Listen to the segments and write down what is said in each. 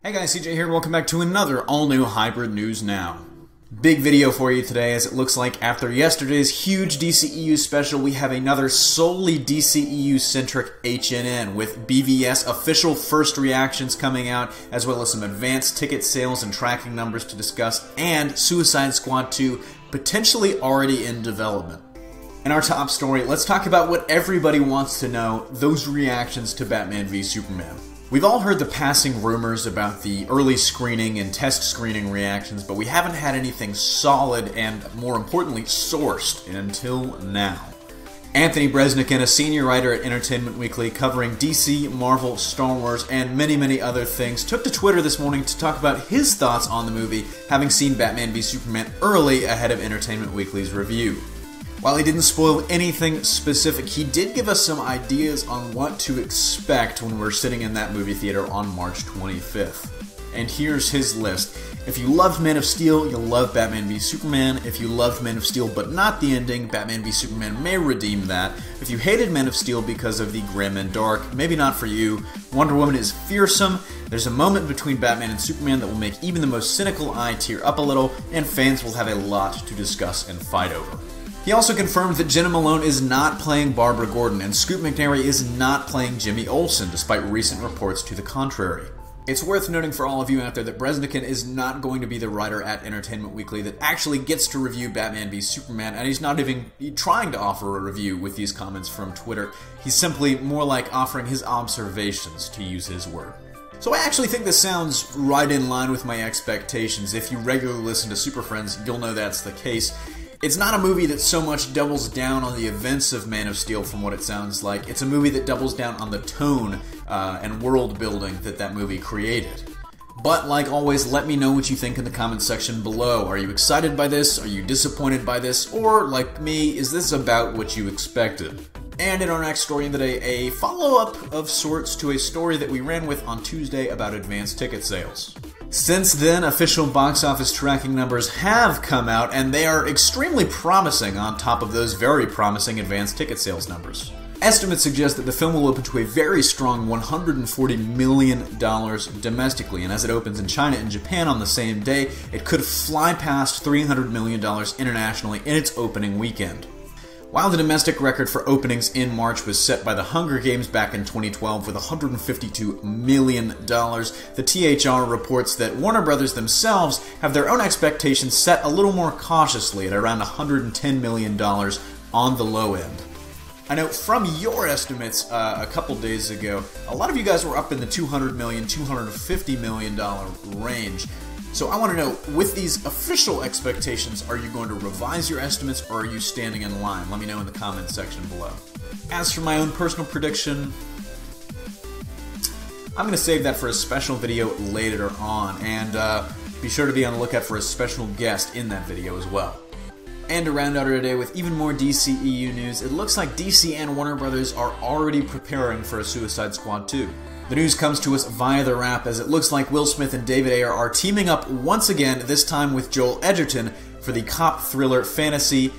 Hey guys, CJ here, welcome back to another all-new Hybrid News Now. Big video for you today, as it looks like after yesterday's huge DCEU special, we have another solely DCEU-centric HNN, with BVS official first reactions coming out, as well as some advanced ticket sales and tracking numbers to discuss, and Suicide Squad 2 potentially already in development. In our top story, let's talk about what everybody wants to know, those reactions to Batman v Superman. We've all heard the passing rumors about the early screening and test screening reactions, but we haven't had anything solid and, more importantly, sourced until now. Anthony Breznican, a senior writer at Entertainment Weekly covering DC, Marvel, Star Wars, and many other things, took to Twitter this morning to talk about his thoughts on the movie, having seen Batman v Superman early ahead of Entertainment Weekly's review. While he didn't spoil anything specific, he did give us some ideas on what to expect when we're sitting in that movie theater on March 25th. And here's his list. If you loved Man of Steel, you'll love Batman v Superman. If you loved Man of Steel but not the ending, Batman v Superman may redeem that. If you hated Man of Steel because of the grim and dark, maybe not for you. Wonder Woman is fearsome. There's a moment between Batman and Superman that will make even the most cynical eye tear up a little, and fans will have a lot to discuss and fight over. He also confirmed that Jenna Malone is not playing Barbara Gordon, and Scoot McNairy is not playing Jimmy Olsen, despite recent reports to the contrary. It's worth noting for all of you out there that Breznican is not going to be the writer at Entertainment Weekly that actually gets to review Batman v Superman, and he's not even trying to offer a review with these comments from Twitter. He's simply more like offering his observations, to use his word. So I actually think this sounds right in line with my expectations. If you regularly listen to Super Friends, you'll know that's the case. It's not a movie that so much doubles down on the events of Man of Steel from what it sounds like. It's a movie that doubles down on the tone and world building that movie created. But like always, let me know what you think in the comments section below. Are you excited by this? Are you disappointed by this? Or, like me, is this about what you expected? And in our next story of the day, a follow-up of sorts to a story that we ran with on Tuesday about advanced ticket sales. Since then, official box office tracking numbers have come out, and they are extremely promising on top of those very promising advanced ticket sales numbers. Estimates suggest that the film will open to a very strong $140 million domestically, and as it opens in China and Japan on the same day, it could fly past $300 million internationally in its opening weekend. While the domestic record for openings in March was set by the Hunger Games back in 2012 with $152 million, the THR reports that Warner Brothers themselves have their own expectations set a little more cautiously at around $110 million on the low end. I know from your estimates a couple days ago, a lot of you guys were up in the $200 million, $250 million range. So I want to know, with these official expectations, are you going to revise your estimates or are you standing in line? Let me know in the comments section below. As for my own personal prediction, I'm going to save that for a special video later on, and be sure to be on the lookout for a special guest in that video as well. And to round out our day with even more DCEU news, it looks like DC and Warner Brothers are already preparing for a Suicide Squad 2. The news comes to us via the Wrap, as it looks like Will Smith and David Ayer are teaming up once again, this time with Joel Edgerton, for the cop thriller fantasy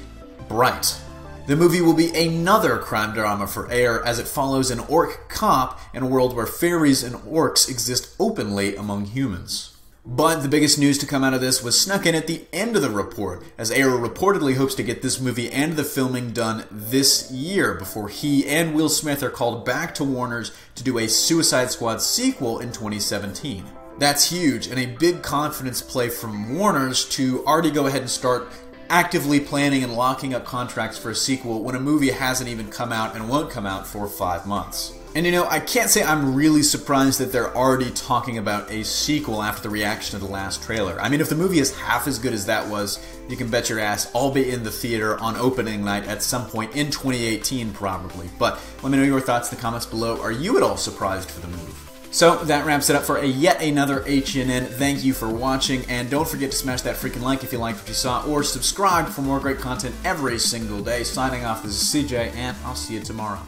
Bright. The movie will be another crime drama for Ayer, as it follows an orc cop in a world where fairies and orcs exist openly among humans. But the biggest news to come out of this was snuck in at the end of the report, as Ayer reportedly hopes to get this movie and the filming done this year before he and Will Smith are called back to Warner's to do a Suicide Squad sequel in 2017. That's huge, and a big confidence play from Warner's to already go ahead and start actively planning and locking up contracts for a sequel when a movie hasn't even come out and won't come out for 5 months. And you know, I can't say I'm really surprised that they're already talking about a sequel after the reaction to the last trailer. I mean, if the movie is half as good as that was, you can bet your ass I'll be in the theater on opening night at some point in 2018 probably. But let me know your thoughts in the comments below. Are you at all surprised for the move? So that wraps it up for yet another HNN. Thank you for watching, and don't forget to smash that freaking like if you liked what you saw, or subscribe for more great content every single day. Signing off, this is CJ, and I'll see you tomorrow.